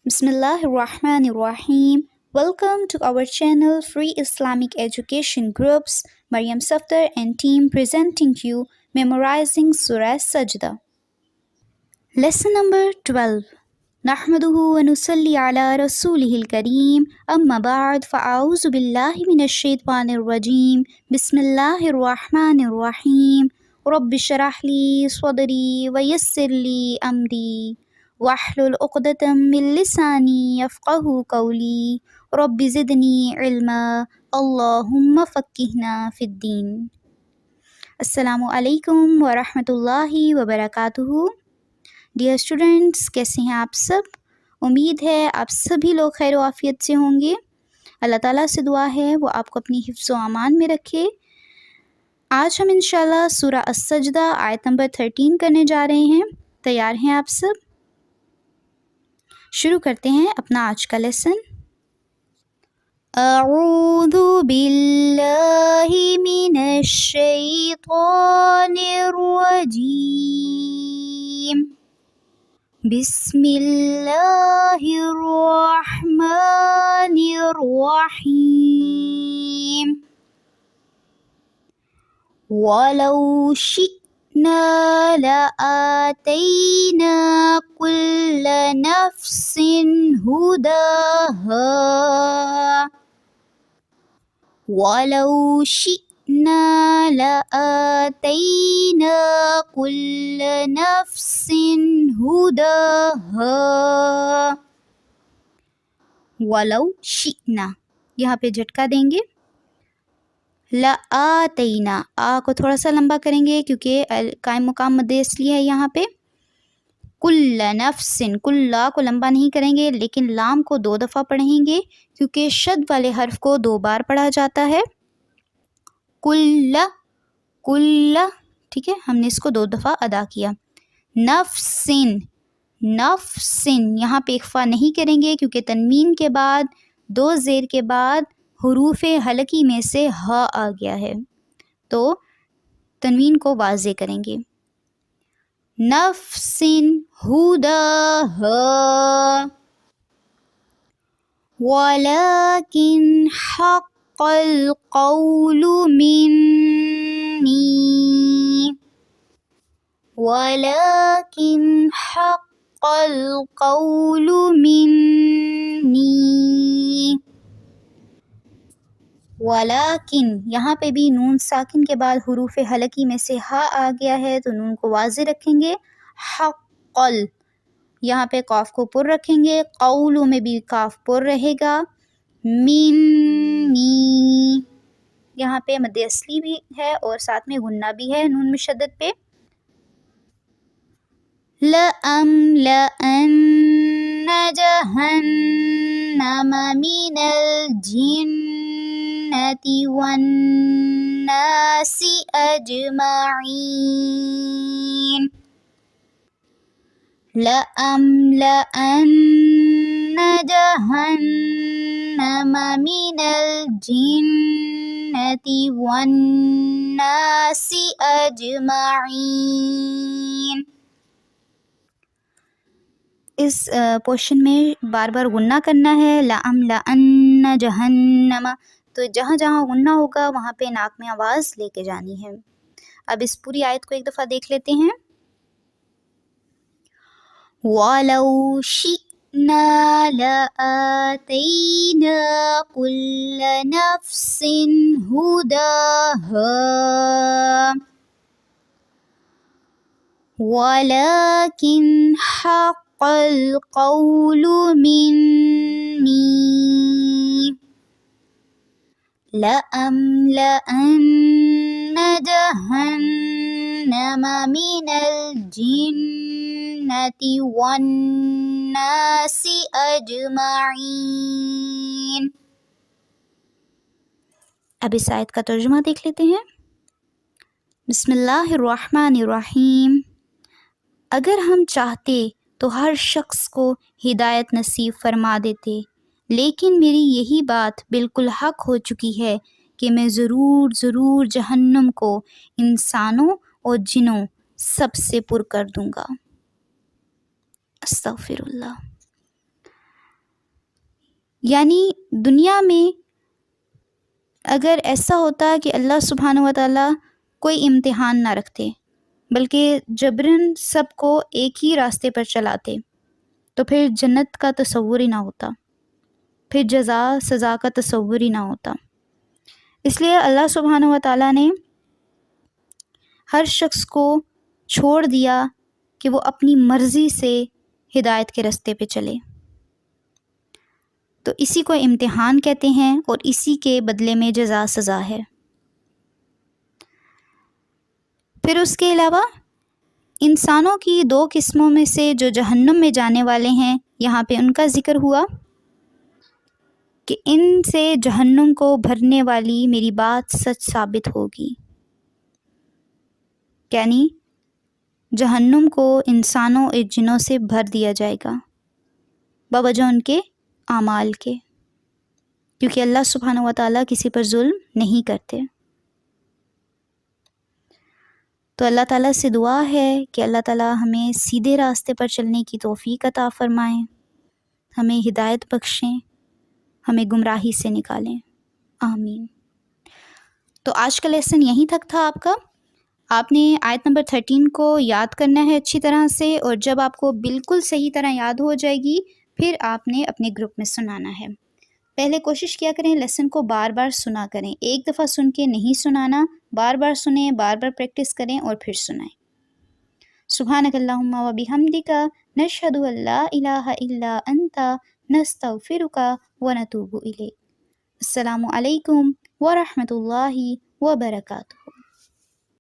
Bismillahirrahmanirrahim. Welcome to our channel Free Islamic Education Groups. Maryam Safdar and team presenting you Memorizing Surah Sajda. Lesson number 12. نحمده ونصلي على رسوله الكريم أما بعد فأعوذ بالله من الشيطان الرجيم بسم الله الرحمن الرحيم رب اشرح لي صدري ويسر لي أمري واحلل عقدة من لساني يفقه قولي رب زدني علما اللهم فقهنا في الدين. السلام علیکم ورحمۃ اللہ وبرکاتہ. ڈیئر اسٹوڈنٹس، کیسے ہیں آپ سب؟ امید ہے آپ سبھی لوگ خیر و عافیت سے ہوں گے. اللہ تعالیٰ سے دعا ہے وہ آپ کو اپنی حفظ و امان میں رکھے. آج ہم انشاءاللہ سورہ السجدہ آیت نمبر 13 کرنے جا رہے ہیں. تیار ہیں آپ سب؟ شروع کرتے ہیں اپنا آج کا لیسن. اعوذ باللہ من الشیطان الرجیم بسم اللہ الرحمن الرحیم وَلَوْ شِئْنَا لَآتَيْنَا كُلَّ نَفْسٍ هُدَاهَا وَلَوْ شِئْنَا لَآتَيْنَا كُلَّ نَفْسٍ هُدَاهَا. وَلَوْ شِئْنَا یہاں پہ جھٹکا دیں گے. لَآتَيْنَا آ کو تھوڑا سا لمبا کریں گے کیونکہ قائم مقام مد اصلی ہے یہاں پہ. کل نفس کل کو لمبا نہیں کریں گے لیکن لام کو 2 دفعہ پڑھیں گے کیونکہ شد والے حرف کو 2 بار پڑھا جاتا ہے. کل کل ٹھیک ہے، ہم نے اس کو 2 دفعہ ادا کیا. نفسن نفسن یہاں پہ اخفا نہیں کریں گے کیونکہ تنوین کے بعد 2 زیر کے بعد حروف حلقی میں سے ہا آ گیا ہے تو تنوین کو واضح کریں گے. نفسن ہداہا وَلَكِنْ حَقَّ الْقَوْلُ مِنِّي وَلَكِنْ حَقَّ الْقَوْلُ مِنِّي. وَلَكِنْ یہاں پہ بھی نون ساکن کے بعد حروف حلقی میں سے ہا آ گیا ہے تو نون کو واضح رکھیں گے. حقل یہاں پہ قاف کو پر رکھیں گے. قول میں بھی قاف پر رہے گا. منی یہاں پہ مد اصلی بھی ہے اور ساتھ میں غنہ بھی ہے نون مشدد پہ. لَأَمْلَأَنَّ جَهَنَّمَ مِنَ الْجِنَّةِ وَالنَّاسِ أَجْمَعِينَ. لَأَمْلَأَنَّ جَهَنَّمَ مِنَ الْجِنَّةِ وَالنَّاسِ أَجْمَعِينَ. اس پورشن میں بار بار غنہ کرنا ہے. لَأَمْلَأَنَّ جَهَنَّمَ تو جہاں جہاں غنہ ہوگا وہاں پہ ناک میں آواز لے کے جانی ہے. اب اس پوری آیت کو ایک دفعہ دیکھ لیتے ہیں. وَلَوْ شِئْنَا لَآتَيْنَا كُلَّ نَفْسٍ هُدَاهَا وَلَكِنْ حَقَّ الْقَوْلُ مِنِّي لَأَمْلَأَنَّ جَهَنَّمَ مِنَ الْجِنَّةِ وَالنَّاسِ أَجْمَعِينَ. اب اس آیت کا ترجمہ دیکھ لیتے ہیں. بسم اللہ الرحمن الرحیم. اگر ہم چاہتے تو ہر شخص کو ہدایت نصیب فرما دیتے، لیکن میری یہی بات بالکل حق ہو چکی ہے کہ میں ضرور جہنم کو انسانوں اور جنوں سب سے پر کر دوں گا. استغفر اللہ. یعنی دنیا میں اگر ایسا ہوتا کہ اللہ سبحانہ و تعالیٰ کوئی امتحان نہ رکھتے بلکہ جبراً سب کو ایک ہی راستے پر چلاتے تو پھر جنت کا تصور ہی نہ ہوتا، پھر جزا سزا کا تصور ہی نہ ہوتا۔ اس لیے اللہ سبحانہ و تعالیٰ نے ہر شخص کو چھوڑ دیا کہ وہ اپنی مرضی سے ہدایت کے راستے پہ چلے۔ تو اسی کو امتحان کہتے ہیں اور اسی کے بدلے میں جزا سزا ہے۔ پھر اس کے علاوہ انسانوں کی 2 قسموں میں سے جو جہنم میں جانے والے ہیں، یہاں پہ ان کا ذکر ہوا کہ ان سے جہنم کو بھرنے والی میری بات سچ ثابت ہوگی، یعنی جہنم کو انسانوں اور جنوں سے بھر دیا جائے گا بوجہ ان کے اعمال کے، کیونکہ اللہ سبحانہ و تعالیٰ کسی پر ظلم نہیں کرتے۔ تو اللہ تعالیٰ سے دعا ہے کہ اللہ تعالیٰ ہمیں سیدھے راستے پر چلنے کی توفیق عطا فرمائیں، ہمیں ہدایت بخشیں، ہمیں گمراہی سے نکالیں، آمین۔ تو آج کا لیسن یہیں تک تھا آپ کا۔ آپ نے آیت نمبر 13 کو یاد کرنا ہے اچھی طرح سے، اور جب آپ کو بالکل صحیح طرح یاد ہو جائے گی پھر آپ نے اپنے گروپ میں سنانا ہے۔ پہلے کوشش کیا کریں لیسن کو بار بار سنا کریں، ایک دفعہ سن کے نہیں سنانا، بار بار سنیں، بار بار پریکٹس کریں اور پھر سنائیں۔ سبحانک اللہم و بحمدک نشہد ان لا الہ الا انت نستغفرک و نتوب الیک۔ السلام علیکم ورحمۃ اللہ وبرکاتہ۔